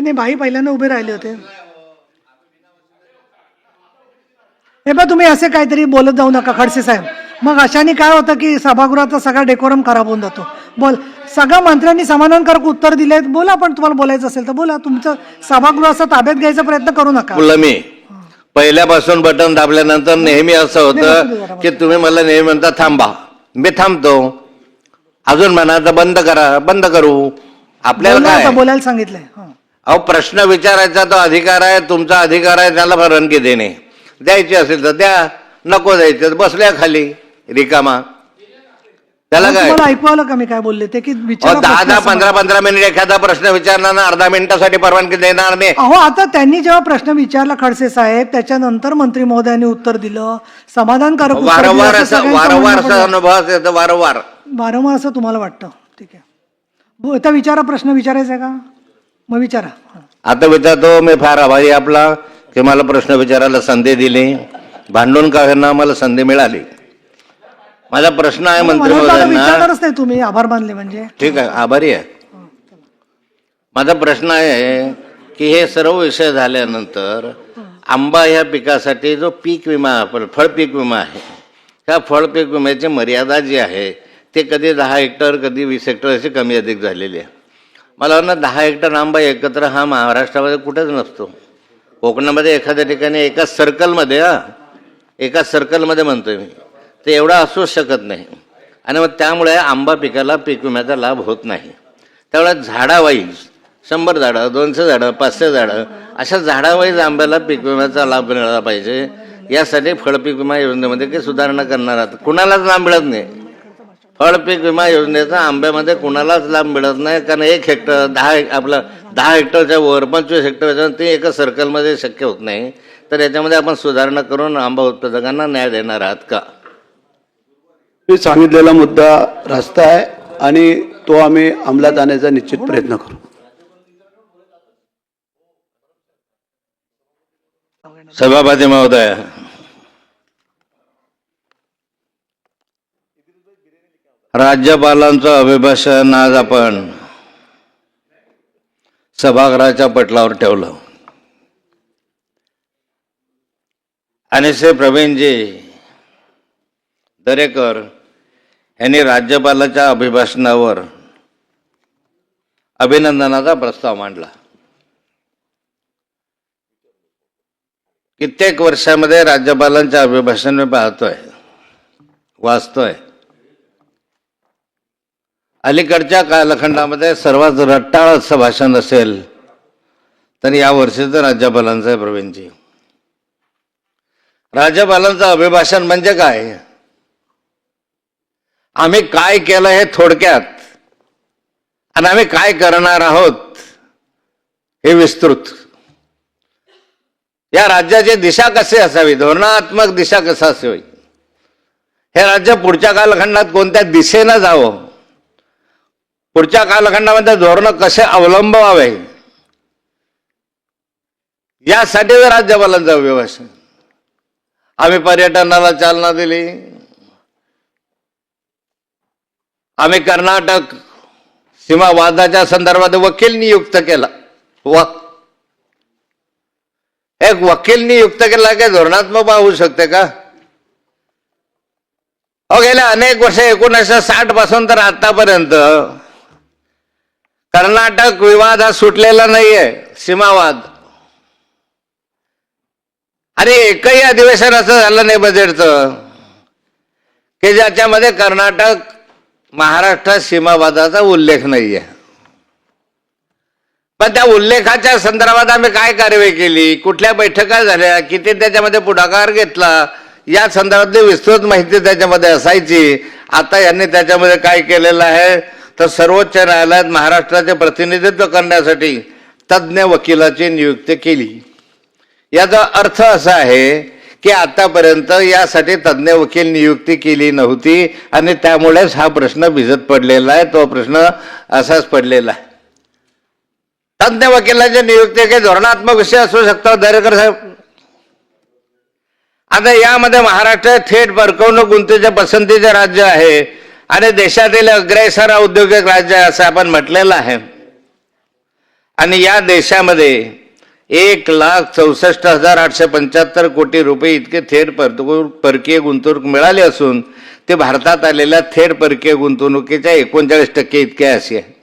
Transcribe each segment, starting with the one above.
नाही, बाई पहिल्यांदा उभे राहिले होते. हे बघ, तुम्ही असे काहीतरी बोलत जाऊ नका खडसे साहेब. मग अशाने काय होतं की सभागृहाचा सगळा डेकोरम खराब होऊन जातो. बोल, सगळ्या मंत्र्यांनी समाधानकारक उत्तर दिले. बोला, पण तुम्हाला बोलायचं असेल तर बोला. तुमचं सभागृह असं ताब्यात घ्यायचा प्रयत्न करू नका. बोलला मी पहिल्यापासून बटन दाबल्यानंतर नेहमी असं होतं की तुम्ही मला नेहमी म्हणता थांबा, मी थांबतो. अजून म्हणा तर बंद करा, बंद करू. आपल्याला काय बोलायला सांगितलंय. अहो, प्रश्न विचारायचा तो अधिकार आहे, तुमचा अधिकार आहे. त्याला परवानगी देणे, द्यायची असेल तर द्या, नको द्यायचे बसल्या खाली रिकामा. त्याला काय ऐकू आलं का मी काय बोलले ते? की 10-15 मिनिट एखादा प्रश्न विचारणार ना, अर्धा मिनिटासाठी परवानगी देणार नाही. अहो, आता त्यांनी जेव्हा प्रश्न विचारला खडसे साहेब, त्याच्यानंतर मंत्री महोदयांनी उत्तर दिलं समाधानकारक. वारंवार अनुभव येतो, वारंवार असं तुम्हाला वाटतं? ठीक आहे, आता विचारा, प्रश्न विचारायचा आहे का? मग विचारा. आता विचारतो. मी फार आभारी आपला की मला प्रश्न विचारायला संधी दिली. भांडून का होईना मला संधी मिळाली. माझा प्रश्न आहे मंत्री महोदयांना. नाही, तुम्ही आभार मानले म्हणजे ठीक आहे, आभारी आहे. माझा प्रश्न आहे की हे सर्व विषय झाल्यानंतर आंबा ह्या पिकासाठी जो पीक विमा, फळ पीक विमा आहे, त्या फळ पीक विम्याची मर्यादा जी आहे ते कधी 10 हेक्टर कधी 20 हेक्टर अशी कमी अधिक झालेली आहे. मला वाटतं 10 हेक्टर आंबा एकत्र हा महाराष्ट्रामध्ये कुठेच नसतो. कोकणामध्ये एखाद्या ठिकाणी एकाच सर्कलमध्ये म्हणतोय मी, ते एवढा असूच शकत नाही. आणि मग त्यामुळे आंबा पिकाला पीक विम्याचा लाभ होत नाही. त्यामुळे झाडावाईज 100 झाडं, 200 झाडं, 500 झाडं अशा झाडावाईज आंब्याला पीक विम्याचा लाभ मिळाला पाहिजे. यासाठी फळपीक विमा योजनेमध्ये काही सुधारणा करणार आहात? कुणालाच लाभ मिळत नाही. फळपीक विमा योजनेचा आंब्यामध्ये कुणालाच लाभ मिळत नाही. कारण 1 हेक्टर 10 हेक्टरच्या वर 25 हेक्टर ते एका सर्कलमध्ये शक्य होत नाही. तर याच्यामध्ये आपण सुधारणा करून आंबा उत्पादकांना न्याय देणार आहात का? मी सांगितलेला मुद्दा रास्त आहे आणि तो आम्ही अंमलात आणण्याचा निश्चित प्रयत्न करू. सभापती महोदय, राज्यपालांचं अभिभाषण आज आपण सभागृहाच्या पटलावर ठेवलं आणि श्री प्रवीणजी दरेकर यांनी राज्यपालाच्या अभिभाषणावर अभिनंदनाचा प्रस्ताव मांडला. कित्येक वर्षामध्ये राज्यपालांच्या अभिभाषण मी पाहतोय, वाचतोय. अलीकडच्या कालखंडामध्ये सर्वात रट्टाळ असं भाषण असेल तर या वर्षीचं राज्यपालांचं आहे. प्रवीणजी, राज्यपालांचं अभिभाषण म्हणजे काय? आम्ही काय केलं हे थोडक्यात आणि आम्ही काय करणार आहोत हे विस्तृत. या राज्याची दिशा कशी असावी, धोरणात्मक दिशा कसा असावी, हे राज्य पुढच्या कालखंडात कोणत्या दिशेनं जावं, पुढच्या कालखंडामध्ये धोरण कसे अवलंबावे, यासाठी राज्यपालांचं अभिभाषण. आम्ही पर्यटनाला चालना दिली. आम्ही कर्नाटक सीमा वादाच्या संदर्भात वकील नियुक्त केला. एक वकील नियुक्त केला की धोरणात्मक होऊ शकते का? गेल्या अनेक वर्ष 1960 पासून तर आतापर्यंत कर्नाटक विवाद हा सुटलेला नाहीये, सीमावाद. आणि एकही अधिवेशन असं झालं नाही बजेटचं की ज्याच्यामध्ये कर्नाटक महाराष्ट्र सीमावादाचा उल्लेख नाहीये. पण त्या उल्लेखाच्या संदर्भात आम्ही काय कारवाई केली, कुठल्या बैठका झाल्या, किती त्याच्यामध्ये पुढाकार घेतला, या संदर्भातली विस्तृत माहिती त्याच्यामध्ये असायची. आता यांनी त्याच्यामध्ये काय केलेलं आहे तर सर्वोच्च न्यायालयात महाराष्ट्राचे प्रतिनिधित्व करण्यासाठी तज्ज्ञ वकिलाची नियुक्ती केली. याचा अर्थ असा आहे की आतापर्यंत यासाठी तज्ज्ञ वकील नियुक्ती केली नव्हती आणि त्यामुळेच हा प्रश्न भिजत पडलेला आहे. तो प्रश्न असाच पडलेला आहे. तज्ज्ञ वकिलाची नियुक्ती काही धोरणात्मक विषय असू शकतो दरेकर साहेब. आता यामध्ये महाराष्ट्र थेट परकवणूक गुंतवणुकीच्या पसंतीचे राज्य आहे आणि देशातील अग्रेसर औद्योगिक राज्य आहे असं आपण म्हटलेलं आहे. आणि या देशामध्ये 1,64,875 कोटी रुपये इतके थेट परकीय गुंतवणूक मिळाली असून ते भारतात आलेल्या थेट परकीय गुंतवणुकीच्या 39% इतके अशी आहे.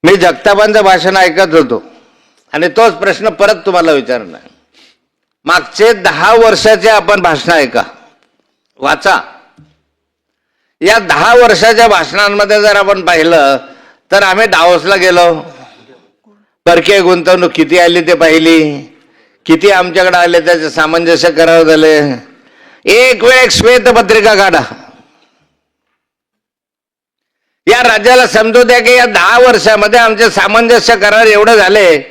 मी जगतापांचं भाषण ऐकत होतो आणि तोच प्रश्न परत तुम्हाला विचारणार. मागचे 10 वर्षाचे आपण भाषण ऐका, वाचा. या 10 वर्षाच्या भाषणांमध्ये जर आपण पाहिलं तर आम्ही दावोसला गेलो, परकीय गुंतवणूक किती आली ते पाहिली, किती आमच्याकडे आले त्याचे सामंजस्य करार झाले. एक वेळ एक श्वेतपत्रिका काढा, या राज्याला समजू द्या की या 10 वर्षामध्ये आमचे सामंजस्य करार एवढे झाले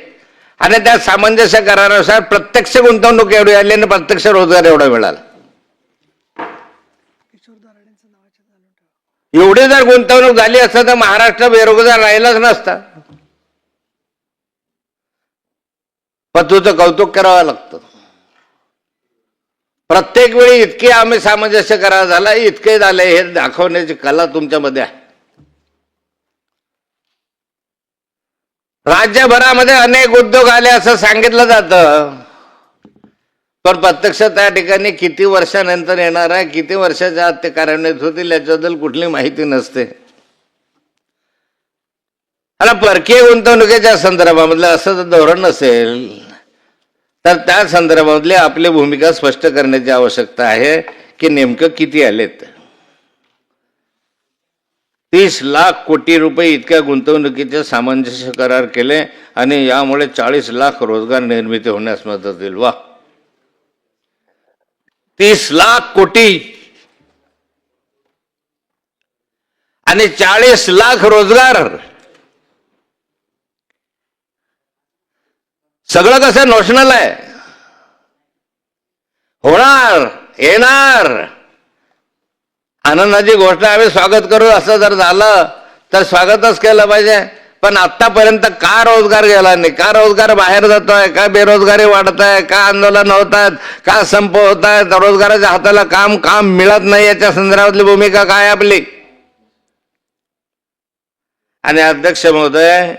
आणि त्या सामंजस्य करारानुसार प्रत्यक्ष गुंतवणूक एवढी आली आणि प्रत्यक्ष रोजगार एवढा मिळाला. एवढी जर गुंतवणूक झाली असतं तर महाराष्ट्र बेरोजगार राहिलाच नसता. पण तुझं कौतुक करावं लागतं. प्रत्येक वेळी इतके आम्ही सामंजस्य करार झाला, इतके झाले, हे दाखवण्याची कला तुमच्यामध्ये आहे. राज्यभरामध्ये अनेक उद्योग आले असं सांगितलं जातं, पण प्रत्यक्ष त्या ठिकाणी किती वर्षानंतर येणार आहे, किती वर्षाच्या आत ते कार्यान्वित होतील याच्याबद्दल कुठली माहिती नसते. आणि परकीय गुंतवणुकीच्या संदर्भामधलं असं जर धोरण नसेल तर त्या संदर्भातली आपली भूमिका स्पष्ट करण्याची आवश्यकता आहे की नेमकं किती आलेत. 30 लाख कोटी रुपये इतक्या गुंतवणुकीचे सामंजस्य करार केले आणि यामुळे 40 लाख रोजगार निर्मिती होण्यास मदत होईल. वा, 30 लाख कोटी आणि 40 लाख रोजगार. सगळं कसं नोशनल आहे, होणार, येणार, आनंदाची गोष्ट. आम्ही स्वागत करू. असं जर झालं तर स्वागतच केलं पाहिजे. पण आतापर्यंत का रोजगार गेला नाही, का रोजगार बाहेर जातोय, का बेरोजगारी वाढत आहे, का आंदोलन होत आहेत, का संप होत आहेत, रोजगाराच्या हाताला काम मिळत नाही, याच्या संदर्भातली भूमिका काय आपली. आणि अध्यक्ष महोदय,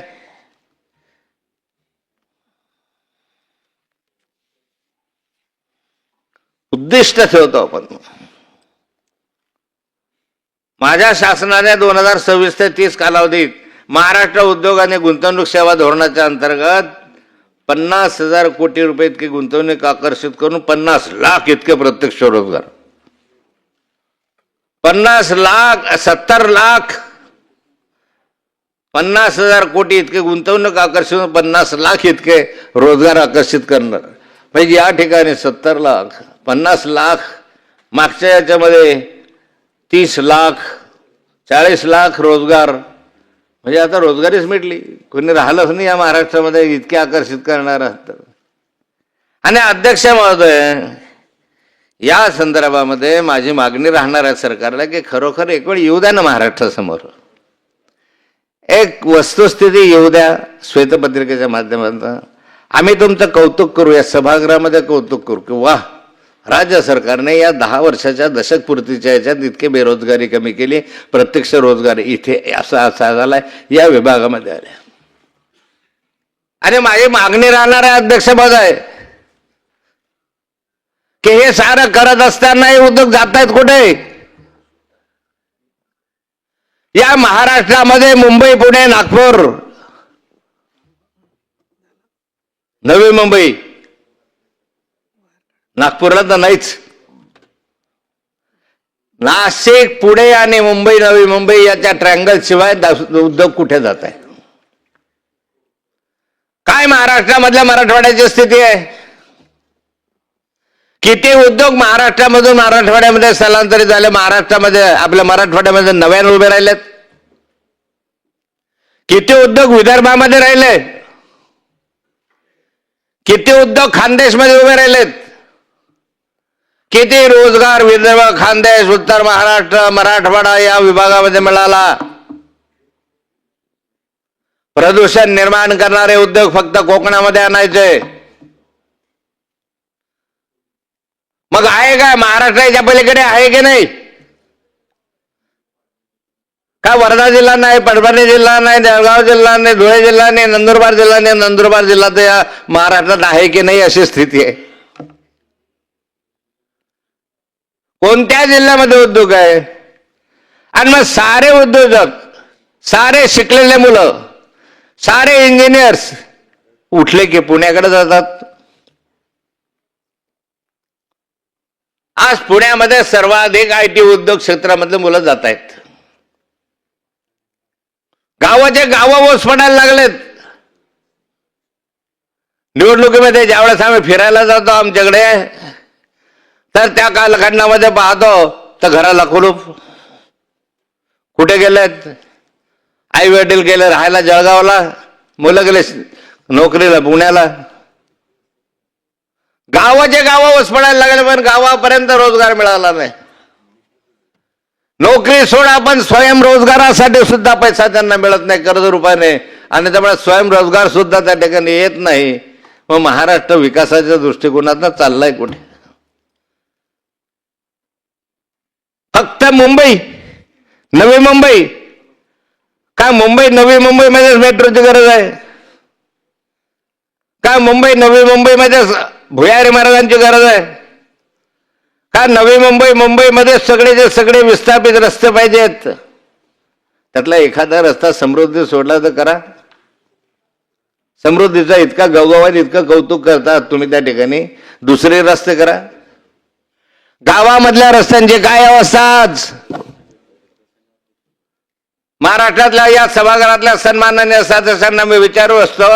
उद्दिष्ट ठेवतो आपण. माझ्या शासनाने 2026 ते 30 कालावधीत महाराष्ट्र उद्योग आणि गुंतवणूक सेवा धोरणाच्या अंतर्गत 50,000 कोटी रुपये इतकी गुंतवणूक आकर्षित करून 50 लाख इतके प्रत्यक्ष रोजगार, 50 लाख, 70 लाख, 50,000 कोटी इतके गुंतवणूक आकर्षित, 50 लाख इतके रोजगार आकर्षित करणार. म्हणजे या ठिकाणी 70 लाख, 50 लाख, मागच्या याच्यामध्ये 30 लाख, 40 लाख रोजगार. म्हणजे आता रोजगारीच मिटली, कोणी राहिलंच नाही या महाराष्ट्रामध्ये इतके आकर्षित करणार. आणि अध्यक्ष महोदय, या संदर्भामध्ये माझी मागणी राहणार आहे सरकारला की खरोखर एक वेळ येऊ द्या ना महाराष्ट्रासमोर, एक वस्तुस्थिती येऊ द्या श्वेतपत्रिकेच्या माध्यमातून. आम्ही तुमचं कौतुक करू, या सभागृहामध्ये कौतुक करू की वाह, राज्य सरकारने या 10 वर्षाच्या दशकपूर्तीच्या याच्यात इतके बेरोजगारी कमी केली, प्रत्यक्ष रोजगार इथे असा झालाय या विभागामध्ये आले. आणि माझी मागणी राहणार आहे अध्यक्ष महोदय की हे सारं करत असताना हे उद्योग जात आहेत कुठे. या महाराष्ट्रामध्ये मुंबई, पुणे, नागपूर, नवी मुंबई, नागपूरला तर नाहीच, नाशिक, पुणे आणि मुंबई, नवी मुंबई याच्या ट्रँगल शिवाय उद्योग कुठे जात आहे. काय महाराष्ट्रामधल्या मराठवाड्याची स्थिती आहे. किती उद्योग महाराष्ट्रामधून मराठवाड्यामध्ये स्थलांतरित झाले, महाराष्ट्रामध्ये आपल्या मराठवाड्यामध्ये नव्याने उभे राहिलेत. किती उद्योग विदर्भामध्ये राहिले, किती उद्योग खानदेशमध्ये उभे राहिलेत. किती रोजगार विदर्भ, खानदेश, उत्तर महाराष्ट्र, मराठवाडा या विभागामध्ये मिळाला. प्रदूषण निर्माण करणारे उद्योग फक्त कोकणामध्ये आणायचे. मग आहे काय महाराष्ट्राच्या पलीकडे आहे की नाही. का का वर्धा जिल्हा नाही, परभणी जिल्हा नाही, जळगाव जिल्हा नाही, धुळे जिल्हा नाही, नंदुरबार जिल्हा नाही? नंदुरबार जिल्हा तर या महाराष्ट्रात आहे की नाही अशी स्थिती आहे. कोणत्या जिल्ह्यामध्ये उद्योग आहे? आणि मग सारे उद्योजक, सारे शिकलेले मुलं, सारे इंजिनियर्स उठले की पुण्याकडे जातात. आज पुण्यामध्ये सर्वाधिक IT उद्योग क्षेत्रामधले मुलं जात आहेत. गावाचे गावं ओस पडायला लागलेत. निवडणुकीमध्ये ज्यावेळेस आम्ही फिरायला जातो आमच्याकडे, तर त्या कालखंडामध्ये पाहतो तर घराला कुलूप. कुठे गेलेत? आई वडील गेले राहायला जळगावला, मुलं गेले नोकरीला पुण्याला. गावाचे गावं ओस पडायला लागले, पण गावापर्यंत रोजगार मिळाला नाही. नोकरी सोडा, पण स्वयंरोजगारासाठी सुद्धा पैसा त्यांना मिळत नाही कर्ज रुपाने, आणि त्यामुळे स्वयंरोजगार सुद्धा त्या ठिकाणी येत नाही. मग महाराष्ट्र विकासाच्या दृष्टिकोनातून चाललाय कुठे? फक्त मुंबई, नवी मुंबई. काय मुंबई नवी मुंबईमध्ये मेट्रोची गरज आहे? काय मुंबई नवी मुंबईमध्ये भुयारी महाराजांची गरज आहे? का नवी मुंबईमध्ये सगळेचे सगळे विस्थापित रस्ते पाहिजेत? त्यातला एखादा रस्ता समृद्धी सोडला तर करा. समृद्धीचा इतका गवगवात, इतकं कौतुक करतात तुम्ही त्या ठिकाणी, दुसरे रस्ते करा. गावामधल्या रस्त्यांची काय अवस्था आज? महाराष्ट्रातल्या या सभागृहातल्या सन्माननीय सदस्यांना मी विचारू असतो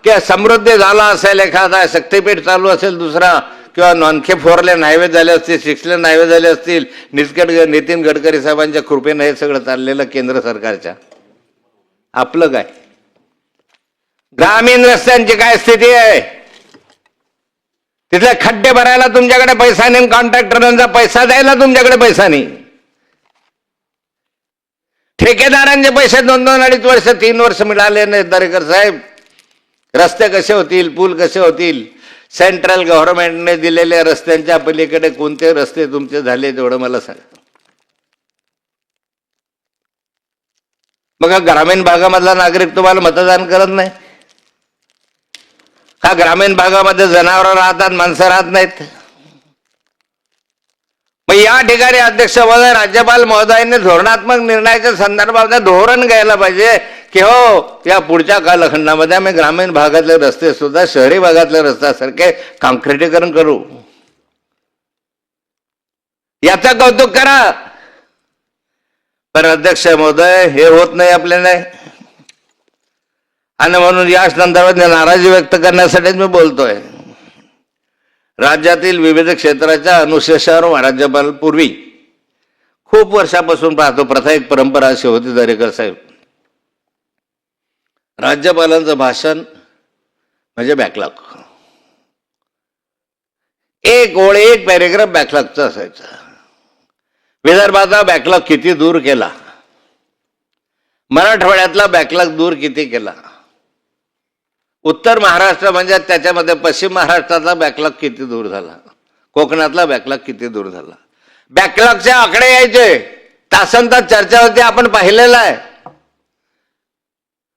की समृद्धी झाला असेल, एखादा शक्तीपीठ चालू असेल दुसरा, किंवा आणखी 4 लेन हायवे झाले असतील, 6 लेन हायवे झाले असतील, नितीन गडकरी साहेबांच्या कृपेने हे सगळं चाललेलं केंद्र सरकारच्या. आपलं काय? ग्रामीण रस्त्यांची काय स्थिती आहे? तिथले खड्डे भरायला तुमच्याकडे पैसा नाही, कॉन्ट्रॅक्टरांचा पैसा द्यायला तुमच्याकडे पैसा नाही. ठेकेदारांचे पैसे 2-2, 2.5 वर्ष, 3 वर्ष मिळाले नाहीत. दरेकर साहेब, रस्ते कसे होतील? पूल कसे होतील? सेंट्रल गव्हर्नमेंटने दिलेल्या रस्त्यांच्या पलीकडे कोणते रस्ते तुमचे झाले तेवढं मला सांगा. मग ग्रामीण भागामधला नागरिक तुम्हाला मतदान करत नाही का? ग्रामीण भागामध्ये जनावरं राहतात, माणसं राहत नाहीत. मग या ठिकाणी अध्यक्ष महोदय, राज्यपाल महोदयांनी धोरणात्मक निर्णयाच्या संदर्भात धोरण घ्यायला पाहिजे की हो, या पुढच्या कालखंडामध्ये आम्ही ग्रामीण भागातले रस्ते सुद्धा शहरी भागातल्या रस्त्यासारखे काँक्रिटीकरण करू. याचं कौतुक करा. पण अध्यक्ष महोदय, हे होत नाही आपल्याला, आणि म्हणून या संदर्भात नाराजी व्यक्त करण्यासाठीच मी बोलतोय. राज्यातील विविध क्षेत्राच्या अनुशेषावर राज्यपाल पूर्वी खूप वर्षापासून पाहतो, प्रथा एक परंपरा अशी होती दरेकर साहेब, राज्यपालांचं भाषण म्हणजे बॅकलॉग. एक ओळ, एक पॅरेग्राफ बॅकलॉगचा असायचा. विदर्भाचा बॅकलॉग किती दूर केला, मराठवाड्यातला बॅकलॉग दूर किती केला, उत्तर महाराष्ट्र म्हणजे त्याच्यामध्ये पश्चिम महाराष्ट्रातला बॅकलॉग किती दूर झाला, कोकणातला बॅकलॉग किती दूर झाला. बॅकलॉगचे आकडे यायचे, तासनतास चर्चा होती, आपण पाहिलेलं आहे.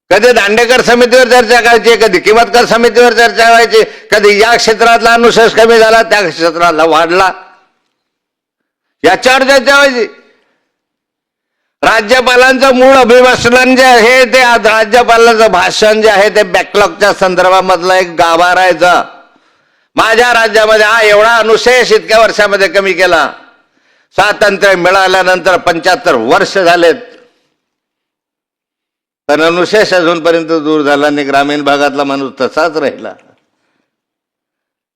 कधी दांडेकर समितीवर चर्चा करायची, कधी किंमतकर समितीवर चर्चा व्हायची, कधी या क्षेत्रातला अनुशेष कमी झाला, त्या क्षेत्रातला वाढला, याच्यावर चर्चा व्हायची. राज्यपालांचं मूळ अभिभाषण जे आहे ते, राज्यपालांचं भाषण जे आहे ते बॅकलॉगच्या संदर्भामधला एक गाभा राहायचा. माझ्या राज्यामध्ये हा एवढा अनुशेष इतक्या वर्षामध्ये कमी केला. स्वातंत्र्य मिळाल्यानंतर 75 वर्ष झालेत, पण अनुशेष अजूनपर्यंत दूर झाला नाही. ग्रामीण भागातला माणूस तसाच राहिला.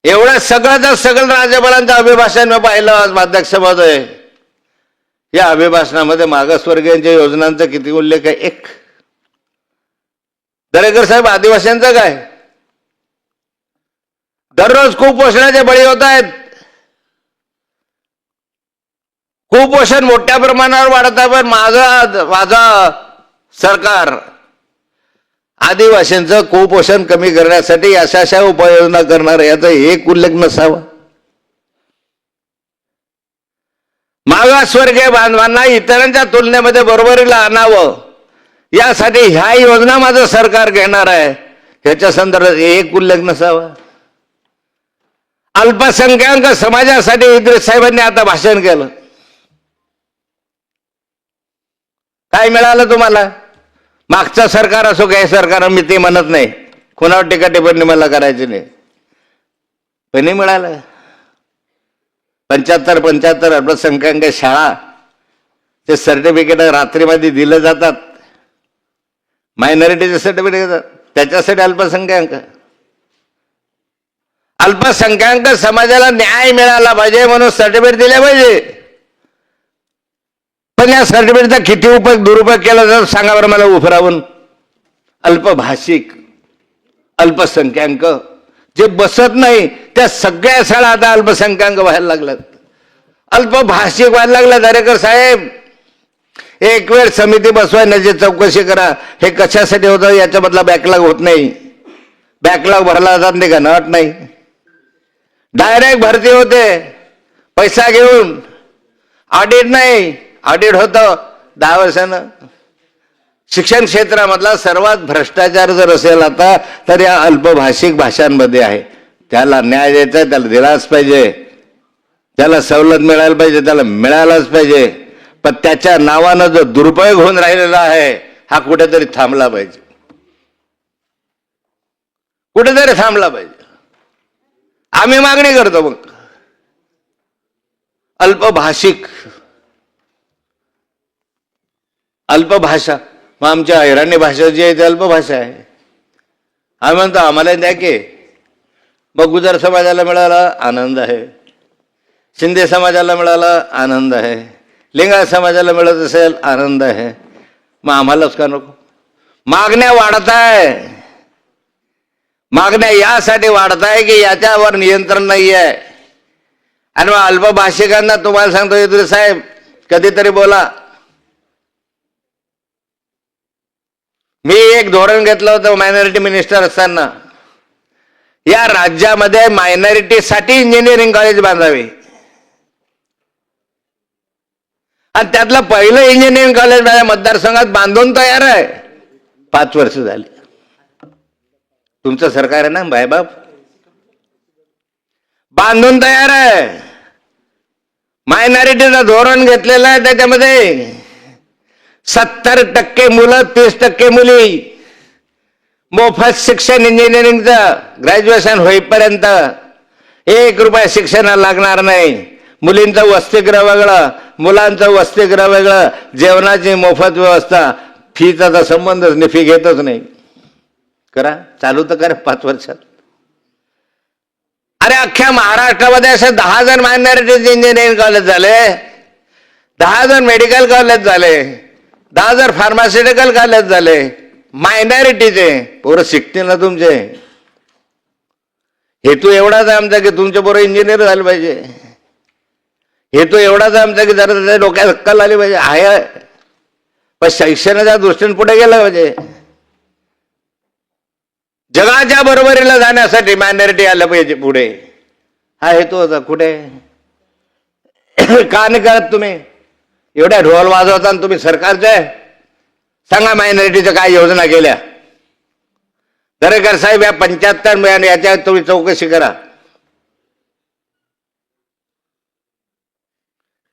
एवढं सगळं राज्यपालांचं अभिभाषण मी पाहिलं आज अध्यक्ष महोदय. या अभिभाषणामध्ये मागासवर्गीयांच्या योजनांचा किती उल्लेख आहे? एक. दरेकर साहेब, आदिवासींचं काय? दररोज कुपोषणाचे बळी होत आहेत. कुपोषण मोठ्या प्रमाणावर वाढत आहे, पण माझं सरकार आदिवासींचं कुपोषण कमी करण्यासाठी अशा उपाययोजना करणार, याचा एक उल्लेख नसावा. मागासवर्गीय बांधवांना इतरांच्या तुलनेमध्ये बरोबरीला आणावं यासाठी ह्या योजना माझं सरकार घेणार आहे, ह्याच्या संदर्भात एक उल्लेख नसावा. अल्पसंख्याक समाजासाठी इद्रिस साहेबांनी आता भाषण केलं. काय मिळालं तुम्हाला? मागचं सरकार असो काय सरकार, मी ते म्हणत नाही, कोणावर टीका टिप्पणी मला करायची नाही, पण नाही मिळालं. 75 अल्पसंख्याक शाळा ते सर्टिफिकेट रात्रीमध्ये दिलं जातात, मायनॉरिटीचे सर्टिफिकेट देतात, त्याच्यासाठी अल्पसंख्याक समाजाला न्याय मिळाला पाहिजे म्हणून सर्टिफिकेट दिले पाहिजे. पण या सर्टिफिकेटचा किती दुरुपयोग केला जातो सांगा बरं मला उफरावून. अल्पभाषिक, अल्पसंख्याक जे बसत नाही त्या सगळ्या शाळा आता अल्पसंख्याक व्हायला लागल्यात, अल्पभाषिक व्हायला लागल्या. दरेकर साहेब, एक वेळ समिती बसवायची चौकशी करा, हे कशासाठी होतं याच्यामधला बॅकलॉग होत नाही. बॅकलॉग भरला जात नाही का? नट नाही, डायरेक्ट भरती होते पैसा घेऊन, ऑडिट नाही, ऑडिट होतं 10 वर्षानं. शिक्षण क्षेत्रामधला सर्वात भ्रष्टाचार जर असेल आता तर या अल्पभाषिक भाषांमध्ये आहे. त्याला न्याय द्यायचा आहे, त्याला दिलाच पाहिजे, त्याला सवलत मिळायला पाहिजे, त्याला मिळायलाच पाहिजे. पण त्याच्या नावानं जो दुरुपयोग होऊन राहिलेला आहे हा कुठेतरी थांबला पाहिजे, कुठेतरी थांबला पाहिजे. आम्ही मागणी करतो मग अल्पभाषिक, अल्पभाषा. मग आमच्या इराणी भाषा जी आहे ती अल्पभाषा आहे. आम्ही म्हणतो आम्हाला द्या की. मग गुजर समाजाला मिळाला आनंद आहे, शिंदे समाजाला मिळाला आनंद आहे, लिंगायत समाजाला मिळत असेल आनंद आहे, मग आम्हालाच का नको? मागण्या वाढताय, मागण्या यासाठी वाढताय की याच्यावर नियंत्रण नाही आहे. आणि मग अल्पभाषिकांना तुम्हाला सांगतो इद्रिस साहेब, कधीतरी बोला. मी एक धोरण घेतलं होतं मायनॉरिटी मिनिस्टर असताना, या राज्यामध्ये मायनॉरिटीसाठी इंजिनिअरिंग कॉलेज बांधावे. आणि त्यातलं पहिलं इंजिनिअरिंग कॉलेज माझ्या मतदारसंघात बांधून तयार आहे. 5 वर्ष झाली. तुमचं सरकार आहे ना बायबाप, बांधून तयार आहे. मायनॉरिटीचं धोरण घेतलेलं आहे, त्याच्यामध्ये 70% मुलं 30% मुली, मोफत शिक्षण इंजिनिअरिंगचं ग्रॅज्युएशन होईपर्यंत, 1 रुपया शिक्षणाला लागणार नाही. मुलींचं वसतिगृह वेगळं, मुलांचं वसतिगृह वेगळं, जेवणाची मोफत व्यवस्था, फीचा तर संबंधच नाही, फी घेतच नाही. करा, चालू तर करा 5 वर्षात. अरे अख्ख्या महाराष्ट्रामध्ये असे 10,000 मायनॉरिटीज इंजिनिअरिंग कॉलेज झाले, 10,000 मेडिकल कॉलेज झाले, 10,000 फार्मास्युटिकल कॉलेज झाले. मायनॉरिटीचे पोरं शिकतील ना तुमचे. हेतू एवढाच आहे आमचा की तुमचे पोरं इंजिनियर झाले पाहिजे. हेतू एवढाच आहे आमचा की जरा त्याच्या डोक्यात अक्कल आली पाहिजे. आहे पण शिक्षणाच्या दृष्टीने पुढे गेलं पाहिजे. जगाच्या बरोबरीला जाण्यासाठी मायनॉरिटी आलं पाहिजे पुढे, हा हेतू होता. कुठे का नाही करत तुम्ही? एवढ्या ढोल वाजवता तुम्ही सरकारचे. सांगा मायनॉरिटीच्या काय योजना केल्या? दरेकर साहेब, या 75 याच्या तुम्ही चौकशी करा,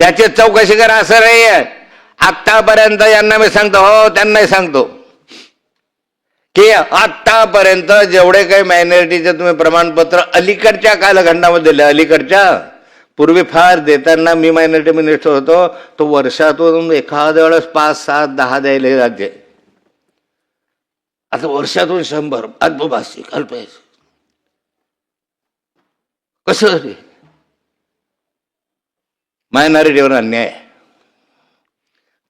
त्याची चौकशी करा. असं नाही आहे आतापर्यंत. यांना मी सांगतो, हो त्यांनाही सांगतो की आतापर्यंत जेवढे काही मायनॉरिटीचे तुम्ही प्रमाणपत्र अलीकडच्या कालखंडामध्ये दिले, अलीकडच्या, पूर्वी फार देताना मी मायनॉरिटी मिनिस्टर होतो, तो वर्षातून एखाद्या वेळेस 5, 7, 10 द्यायला राज्य. आता वर्षातून 100 अल्पभाषिक, अल्पभाषिक कसं? मायनॉरिटीवर अन्याय.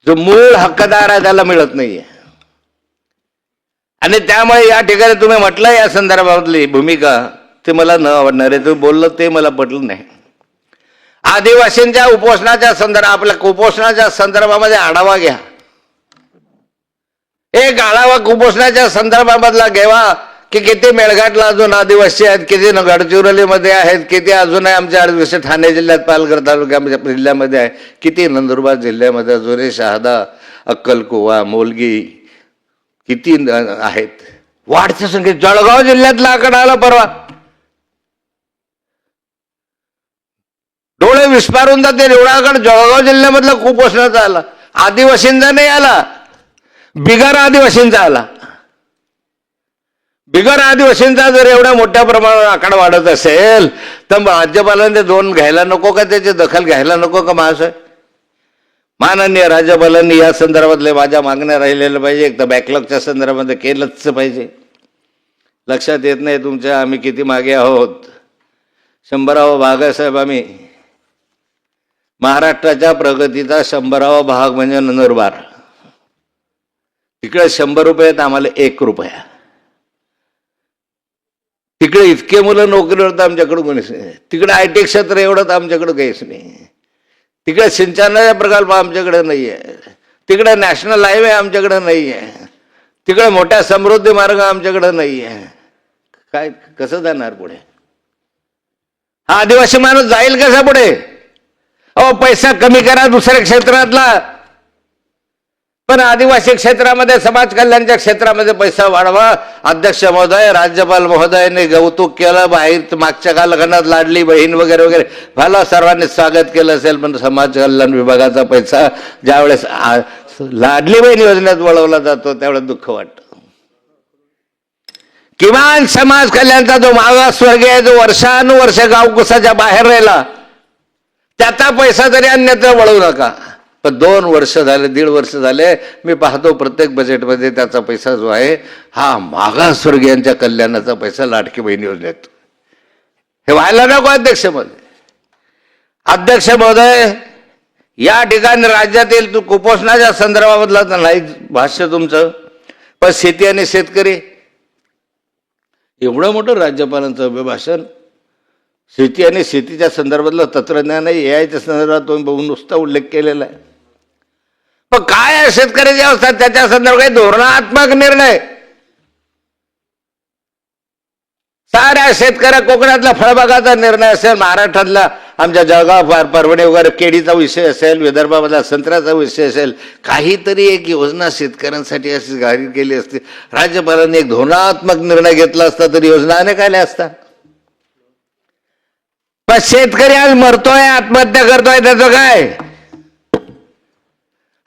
जो मूळ हक्कदार आहे त्याला मिळत नाहीये. आणि त्यामुळे या ठिकाणी तुम्ही म्हटलं या संदर्भातली भूमिका ते मला न आवडणार आहे. तुम्ही बोललं ते मला पटलं नाही. आदिवासींच्या उपोषणाच्या आपल्या कुपोषणाच्या संदर्भामध्ये आढावा घ्या. एक आढावा कुपोषणाच्या संदर्भामधला घ्यावा की किती मेळघाटला अजून आदिवासी आहेत, किती गडचिरोलीमध्ये आहेत, किती अजूनही आमच्या आदिवासी ठाणे जिल्ह्यात पालघर तालुक्यामध्ये जिल्ह्यामध्ये आहे, किती नंदुरबार जिल्ह्यामध्ये अजूनही शहादा, अक्कलकुवा, मोलगी किती आहेत. वाढत्या संख्येत जळगाव जिल्ह्यातला आकडा आला परवा, डोळे विस्पारून जाते एवढा आकडा जळगाव जिल्ह्यामधला कुपोषणाचा आला. आदिवासींचा नाही आला, बिगर आदिवासींचा आला. बिगर आदिवासींचा जर एवढ्या मोठ्या प्रमाणावर आकडा वाढत असेल तर राज्यपालांनी ते 2 घ्यायला नको का, त्याची दखल घ्यायला नको का महाशय? माननीय राज्यपालांनी या संदर्भातले माझ्या मागण्या राहिलेल्या पाहिजे. एक तर बॅकलॉगच्या संदर्भामध्ये केलंच पाहिजे. लक्षात येत नाही तुमच्या आम्ही किती मागे आहोत. 100वा भाग आहे साहेब. आम्ही महाराष्ट्राच्या प्रगतीचा 100वा भाग म्हणजे नंदुरबार. तिकडे 100 रुपयात आम्हाला 1 रुपया. तिकडे इतके मुलं नोकरीवर तर आमच्याकडे कोणीच नाही. तिकडे IT क्षेत्र एवढं तर आमच्याकडे काहीच नाही. तिकडे सिंचनाचा प्रकल्प आमच्याकडे नाही आहे. तिकडे नॅशनल हायवे आमच्याकडे नाही आहे. तिकडे मोठ्या समृद्धी मार्ग आमच्याकडे नाही आहे. काय कसं जाणार पुढे? हा आदिवासी माणूस जाईल कसा पुढे? अहो पैसा कमी करा दुसऱ्या क्षेत्रातला, पण आदिवासी क्षेत्रामध्ये समाज कल्याणच्या क्षेत्रामध्ये पैसा वाढवा. अध्यक्ष महोदय, राज्यपाल महोदयाने कौतुक केलं. बाहेर मागच्या कालखंडात लाडली बहीण वगैरे वगैरे भला सर्वांनी स्वागत केलं असेल, पण समाज कल्याण विभागाचा पैसा ज्यावेळेस लाडली बहीण योजनेत वळवला जातो त्यावेळेस दुःख वाटतं. किमान समाज कल्याणचा जो मागासवर्गीय आहे, जो वर्षानुवर्ष गावकुसाच्या बाहेर राहिला, त्याचा पैसा तरी अन्यत्र वळवू नका. पण 2 वर्ष झाले, 1.5 वर्ष झाले मी पाहतो प्रत्येक बजेटमध्ये त्याचा पैसा जो आहे हा मागासवर्गीयांच्या कल्याणाचा पैसा लाडकी बहीण योजनेत. हे व्हायला नको अध्यक्ष महोदय. अध्यक्ष महोदय, या ठिकाणी राज्यातील कुपोषणाच्या संदर्भामधला तर नाही भाष्य तुमचं, पण शेती आणि शेतकरी एवढं मोठं राज्यपालांचं अभिभाषण. शेती आणि शेतीच्या संदर्भातलं तंत्रज्ञान AIच्या संदर्भात तुम्ही नुसता उल्लेख केलेला आहे. पण काय आहे शेतकऱ्याची अवस्था, त्याच्या संदर्भात काही धोरणात्मक निर्णय. साऱ्या शेतकऱ्या कोकणातला फळबागाचा निर्णय असेल, महाराष्ट्रातला आमच्या जळगाव परभणी वगैरे केळीचा विषय असेल, विदर्भामधला संत्र्याचा विषय असेल, काहीतरी एक योजना शेतकऱ्यांसाठी अशी जाहीर केली असती. राज्यपालांनी एक धोरणात्मक निर्णय घेतला असता तर योजना अनेक आल्या असता. पण शेतकरी आज मरतोय, आत्महत्या करतोय, त्याचं काय?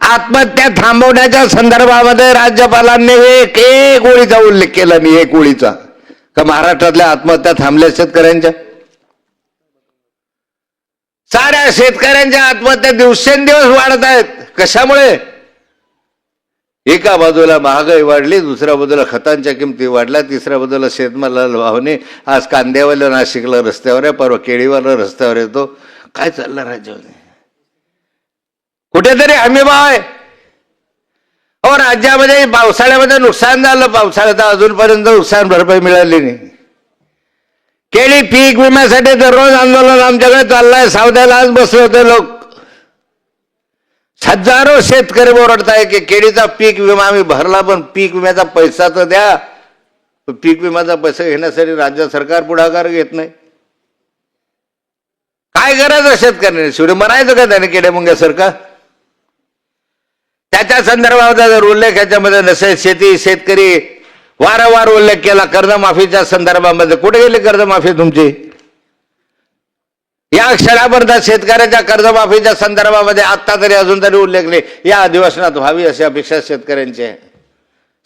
आत्महत्या थांबवण्याच्या संदर्भामध्ये राज्यपालांनी एक ओळीचा उल्लेख केला नाही. एक ओळीचा का महाराष्ट्रातल्या आत्महत्या थांबल्या शेतकऱ्यांच्या? साऱ्या शेतकऱ्यांच्या आत्महत्या दिवसेंदिवस वाढत आहेत. कशामुळे? एका बाजूला महागाई वाढली, दुसऱ्या बाजूला खतांच्या किमती वाढल्या, तिसऱ्या बाजूला शेतमालाला भावने. आज कांद्यावाला नाशिकला रस्त्यावर आहे, परवा केळीवाला रस्त्यावर येतो. काय चाललं राज्यामध्ये? कुठेतरी हमीभाव आहे. अहो राज्यामध्ये पावसाळ्यामध्ये नुकसान झालं, पावसाळ्यात अजूनपर्यंत नुकसान भरपाई मिळाली नाही. केळी पीक विम्यासाठी दररोज आंदोलन आमच्याकडे चाललंय. सावद्याला आज बसले होते लोक. हजारो शेतकरी ओरडताय की केळीचा पीक विमा आम्ही भरला, पण पीक विम्याचा पैसा तर द्या. पीक विम्याचा पैसा घेण्यासाठी राज्य सरकार पुढाकार घेत नाही. काय करायचं शेतकऱ्यांनी? शेवटी मरायचं का त्याने केडे मुंग्यासारखं? त्याच्या संदर्भात जर उल्लेख याच्यामध्ये नसेल, शेती शेतकरी वारंवार उल्लेख केला. कर्जमाफीच्या संदर्भामध्ये कुठे गेली कर्जमाफी तुमची? या क्षणापर्यंत शेतकऱ्याच्या कर्जमाफीच्या संदर्भामध्ये आत्ता तरी अजून तरी उल्लेख नाही. या अधिवेशनात व्हावी अशी अपेक्षा शेतकऱ्यांची आहे.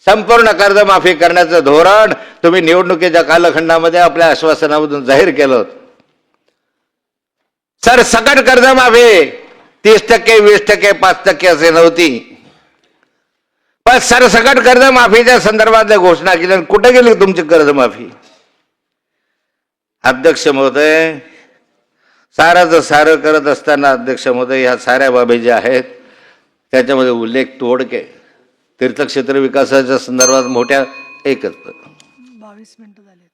संपूर्ण कर्जमाफी करण्याचं धोरण तुम्ही निवडणुकीच्या कालखंडामध्ये आपल्या आश्वासनामधून जाहीर केलं होतं. सरसकट कर्जमाफी 30%, 20%, 5% असे नव्हती, पण सरसकट कर्जमाफीच्या संदर्भात घोषणा केली. कुठे गेली तुमची कर्जमाफी? अध्यक्ष महोदय, साराचं सारं करत असताना अध्यक्ष महोदय ह्या साऱ्या बाबी ज्या आहेत त्याच्यामध्ये उल्लेख तोडके तीर्थक्षेत्र विकासाच्या संदर्भात मोठ्या 22 मिनिटं झाले.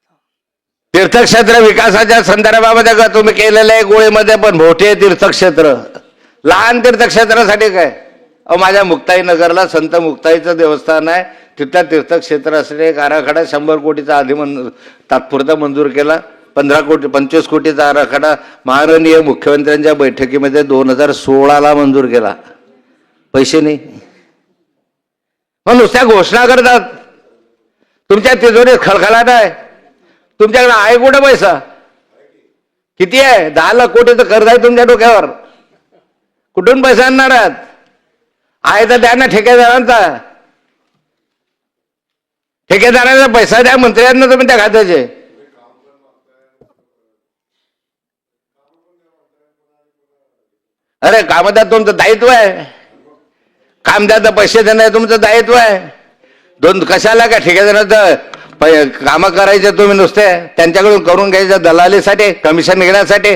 तीर्थक्षेत्र विकासाच्या संदर्भामध्ये का तुम्ही केलेलं आहे गोळीमध्ये, पण मोठे तीर्थक्षेत्र, लहान तीर्थक्षेत्रासाठी काय? माझ्या मुक्ताई नगरला संत मुक्ताईचं देवस्थान आहे, तिथला तीर्थक्षेत्र असलेला एक आराखडा 100 कोटीचा आधी तात्पुरता मंजूर केला. 15 कोटी 25 कोटीचा आराखडा माननीय मुख्यमंत्र्यांच्या बैठकीमध्ये 2016ला मंजूर केला. पैसे नाही, मग नुसत्या घोषणा करतात. तुमच्या तिजोरीत खळखळाट आहे. तुमच्याकडे आहे कुठं पैसा? किती आहे? 10 लाख कोटीचं कर्ज आहे तुमच्या डोक्यावर. कुठून पैसा आणणार आहात? आहे तर द्या ना ठेकेदारांचा. ठेकेदारांचा पैसा द्या मंत्र्यांना तुम्ही त्या खात्याचे. अरे काम द्या, तुमचं दायित्व आहे. काम द्या तर पैसे देणं तुमचं दायित्व आहे. कशाला का ठेकेदाराचं कामं करायचे तुम्ही नुसते त्यांच्याकडून करून घ्यायचं दलालीसाठी, कमिशन घेण्यासाठी,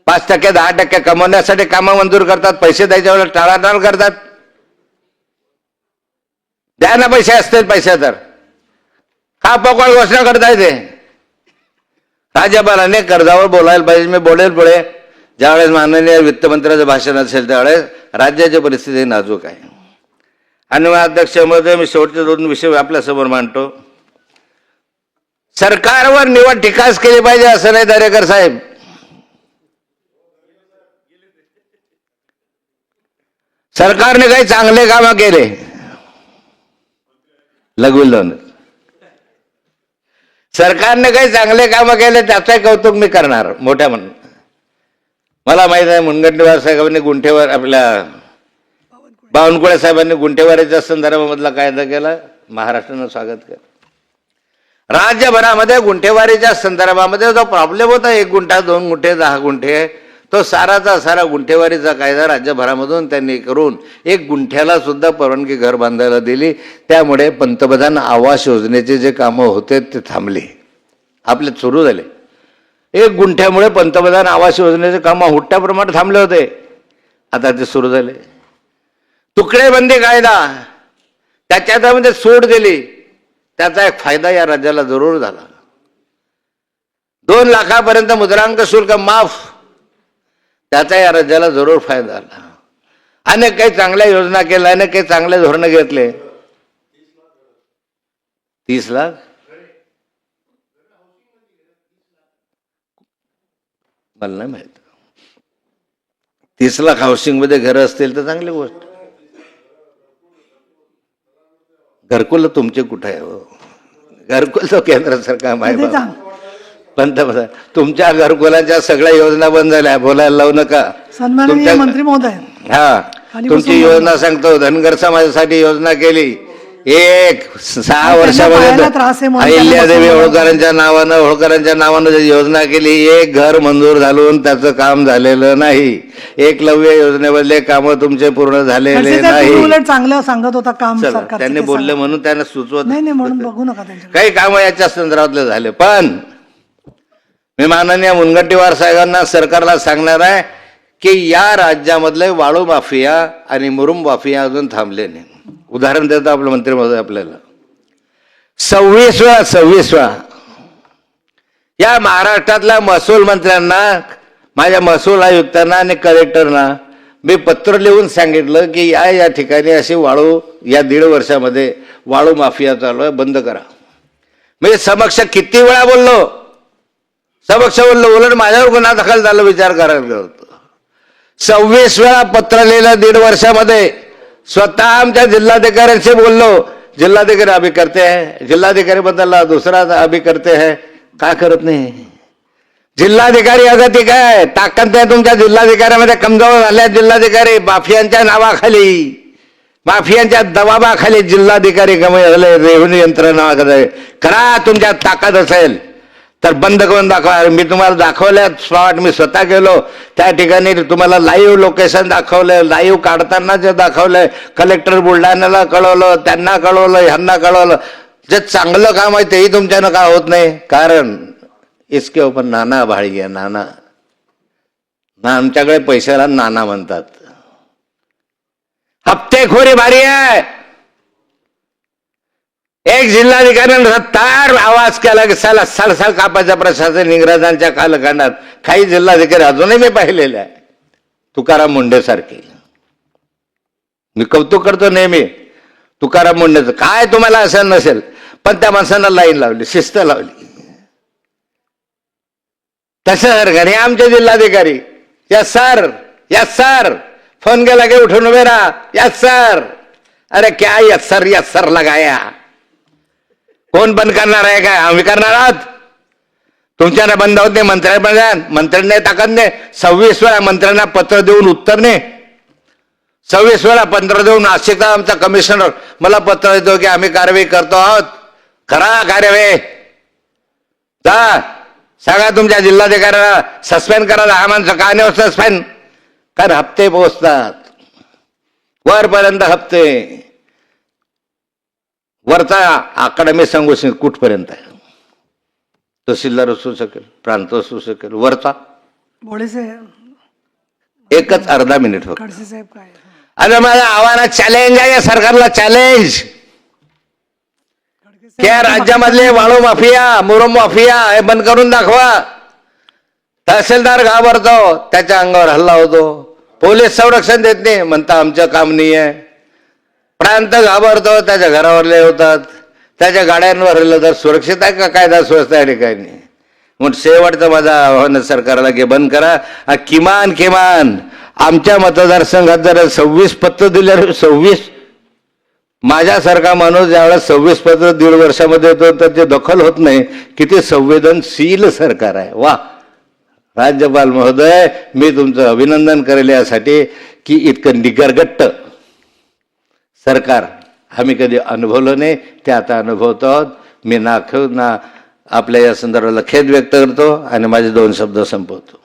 5% 10% कमवण्यासाठी कामं मंजूर करतात. पैसे द्यायच्या वेळेला टाळाटाळ करतात. द्या ना पैसे असतील. पैसे तर का पोकळ घोषणा करता येते? राज्यपालाने कर्जावर बोलायला पाहिजे. मी बोलेल पुढे ज्यावेळेस माननीय वित्तमंत्र्याचं भाषण असेल त्यावेळेस. राज्याची परिस्थिती नाजूक आहे. आणि अध्यक्ष महोदय, मी शेवटचे 2 विषय आपल्यासमोर मांडतो. सरकारवर निवड टीकाच केली पाहिजे असं नाही दरेकर साहेब. सरकारने काही चांगले कामं केले लघुलवून. सरकारने काही चांगले कामं केले त्याचं कौतुक मी करणार मोठ्या म्हणून. मला माहित आहे मुनगंटीवार साहेबांनी गुंठेवार, आपल्या बावनकुळे साहेबांनी गुंठेवारीच्या संदर्भामधला कायदा केला. महाराष्ट्रानं स्वागत केलं. राज्यभरामध्ये गुंठेवारीच्या संदर्भामध्ये जो प्रॉब्लेम होता 1 गुंठा 2 गुंठे 10 गुंठे, तो साराचा सारा गुंठेवारीचा कायदा राज्यभरामधून त्यांनी करून 1 गुंठ्याला सुद्धा परवानगी घर बांधायला दिली. त्यामुळे पंतप्रधान आवास योजनेचे जे कामं होते ते थांबले, आपले सुरू झाले. 1 गुंठ्यामुळे पंतप्रधान आवास योजनेचे कामं मोठ्या प्रमाणात थांबले होते. आता ते सुरू झाले. तुकडेबंदी कायदा, त्याच्यामध्ये सूट दिली. त्याचा एक फायदा या राज्याला जरूर झाला. 2 लाखापर्यंत मुद्रांक शुल्क माफ, त्याचा या राज्याला जरूर फायदा झाला. अनेक काही चांगल्या योजना केल्या, अनेक काही चांगले धोरण घेतले. 30 लाख मला नाही माहित. 30 लाख हाऊसिंग मध्ये घर असतील तर चांगली गोष्ट. घरकुल तुमचे कुठे आहे हो? घरकुल तो केंद्र सरकार माहिती. पंतप्रधान तुमच्या घरकुलाच्या सगळ्या योजना बंद झाल्या. बोलायला लावू नका. सन्माननीय मंत्री महोदय, हा, तुमची योजना सांगतो. धनगर समाजासाठी योजना केली. 6 वर्षामध्ये अहिल्यादेवी होळकरांच्या नावानं योजना केली. 1 घर मंजूर झालं त्याचं काम झालेलं नाही. एकलव्य योजनेमधले काम तुमचे पूर्ण झालेले नाही. उलट चांगलं सांगत होता काम सरकार. त्यांनी बोलले म्हणून त्यांना सुचवत नाही म्हणून बघू नका त्यांच्या काही काम याच्या संदर्भातले झाले. पण मी माननीय मुनगंटीवार साहेबांना, सरकारला सांगणार आहे की या राज्यामधले वाळू माफिया आणि मुरुम माफिया अजून थांबले नाही. उदाहरण देतो आपलं मंत्री महोदय आपल्याला. 26व्या या महाराष्ट्रातल्या महसूल मंत्र्यांना, माझ्या महसूल आयुक्तांना आणि कलेक्टरना मी पत्र लिहून सांगितलं की या ठिकाणी अशी वाळू या 1.5 वर्षामध्ये वाळू माफिया चालू आहे, बंद करा. मी समक्ष किती वेळा बोललो, उलट माझ्यावर गुन्हा दाखल झाला विचार करायला होतो. 26 वेळा पत्र लिहिलं 1.5 वर्षामध्ये. स्वतः आमच्या जिल्हाधिकाऱ्यांशी बोललो. जिल्हाधिकारी अभी करते हैं, जिल्हाधिकारी बदलला दुसरा अभी करते हैं. का करत नाही? जिल्हाधिकारी अगतिक आहे. ताकद नाही तुमच्या जिल्हाधिकाऱ्यामध्ये. कमजोर झाल्या जिल्हाधिकारी. माफियांच्या नावाखाली, माफियांच्या दबावाखाली जिल्हाधिकारी कमी झाले. रेव्हेन्यू यंत्रणा करा. तुमच्या ताकद असेल तर बंद करून दाखवा. मी तुम्हाला दाखवलं स्पॉट. मी स्वतः गेलो त्या ठिकाणी, तुम्हाला लाईव्ह लोकेशन दाखवलं. लाईव्ह काढताना जे दाखवलंय. कलेक्टर बुलढाण्याला कळवलं, त्यांना कळवलं, ह्यांना कळवलं. जे चांगलं काम आहे तेही तुमच्यानं का होत नाही? कारण इसके ऊपर नाना भाळी आहे. नाना आमच्याकडे पैशाला नाना म्हणतात. हप्तेखोरी भारी आहे. एक जिल्हाधिकाऱ्याने रत्तार आवाज केला की साला सळसळ कापायचा प्रशासन इंग्रजांच्या कालखंडात. काही जिल्हाधिकारी अजूनही मी पाहिलेले आहे, तुकाराम मुंडे सारखे. मी कौतुक करतो नेहमी. तुकाराम मुंडेचं काय तुम्हाला असेल नसेल, पण त्या माणसांना लाईन लावली, शिस्त लावली. तसं सरकार हे आमचे जिल्हाधिकारी, yes sir, yes sir, phone केला की उठून उभे राहा, यस सर. अरे क्या यस सर लगाया? कोण बंद करणार आहे काय? आम्ही करणार आहात? तुमच्याला बंद होत नाही. मंत्र्यांनी ताकद नाही. 26 वेळा मंत्र्यांना पत्र देऊन उत्तर नाही. 26 वेळा पत्र देऊन नाशिकचा आमचा कमिशनर मला पत्र देतो की आम्ही कारवाई करतो आहोत. करा कारवाई. जा सांगा तुमच्या जिल्हाधिकाऱ्याला सस्पेंड करा. हा माणसं का नाही सस्पेंड? कारण हप्ते पोहोचतात वरपर्यंत. हप्ते वरचा आकडा मी सांगू शकेल कुठपर्यंत आहे. तहसीलदार असू शकेल, प्रांत असू शकेल, वरचा भोळे साहेब, एकच अर्धा मिनिट फक्त. खडसे साहेब काय अरे माझं आव्हानात चॅलेंज आहे या सरकारला, चॅलेंज. त्या राज्यामधले वाळू माफिया, मुरुम माफिया हे बंद करून दाखवा. तहसीलदार घाबरतो, त्याच्या अंगावर हल्ला होतो. पोलीस संरक्षण देत नाही, म्हणता आमचं काम नाही आहे. प्रांत घाबरतो, त्याच्या घरावरले होतात. त्याच्या गाड्यांवर हल्ला तर सुरक्षित आहे का कायदा सुव्यवस्था आहे काही नाही. म्हणून शेवटचं माझं आव्हान सरकारला की बंद करा. किमान आमच्या मतदारसंघात जर 26 पत्र दिले, 26, माझ्यासारखा माणूस ज्यावेळेस 26 पत्र 1.5 वर्षामध्ये येतो तर ते दखल होत नाही. किती संवेदनशील सरकार आहे. वा राज्यपाल महोदय, मी तुमचं अभिनंदन करेल यासाठी की इतकं निगरगट्ट सरकार आम्ही कधी अनुभवलं नाही, ते आता अनुभवतो आहोत. मी ना आपल्या या संदर्भाला खेद व्यक्त करतो आणि माझे 2 शब्द संपवतो.